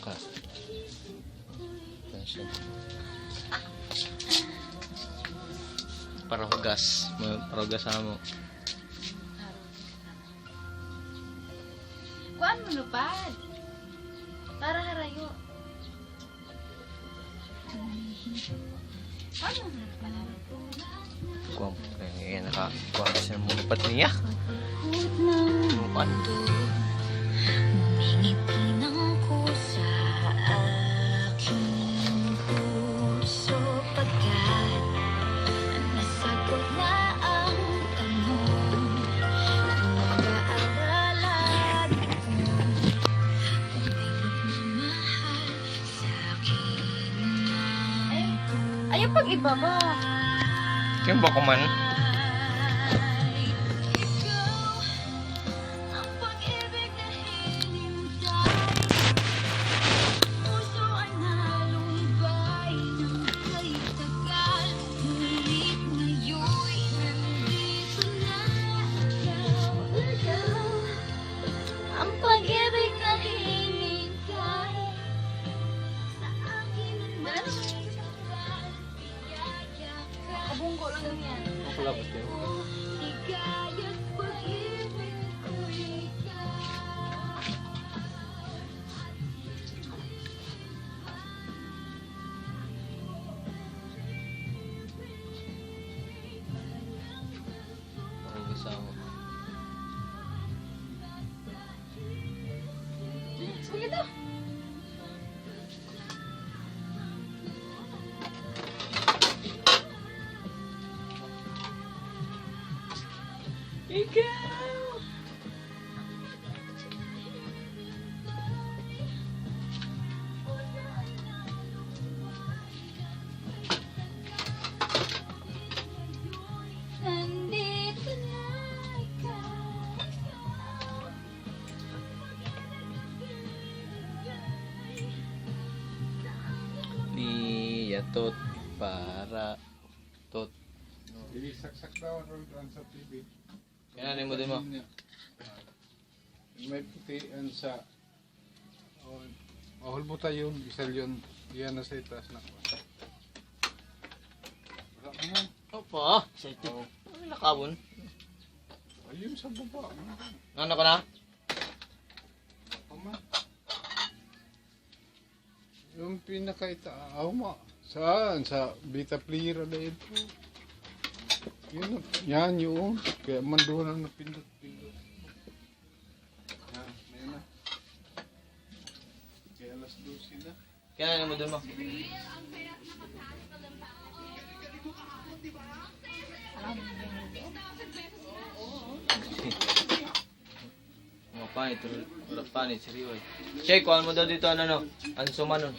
ka. Attention. Para hugas. Para hugasan mo. Kuan mo lupad. Para harayo. Ano na pala? Kuwang kaya nakakuha siya mo lupat niya. Lupat. Humingi-pinang ko sa aking puso pagkat nasagot na ang tanong na nag-aaralan ko kung may pagmamahal sa akin na ayaw pag-ibaba. Kaya ba kuman? Ang pag-ibig na hinintay sa akin na kabunggo lang yan. Makulabot kayo. Higaya't pag-ibig ko ikaw. Para hugasan mo. Sige to. Ikaw! Nandito na ikaw. Di yatot para tot. Jadi saksak daw ang ron sa TV. Kaya na mo din mo. May putian sa mahul mo tayo isal yun. Iyan na sa itaas na ko. Wala ka man. Opa, sa ito. Oh, Ay, nakabon. ayun sa baba. Ano ka na? Ama. Yung pinakaitaaw mo. Saan? Sa Beta Player na ito. Yun, yan yun. Kaya man doon ang napindot-pindot. Yan, yan na. Kaya alas 12 na. Kaya na mo din mo. Mga panit, wala panit, siriway. Check, kuhaan mo daw dito, ano, ano, sumanon.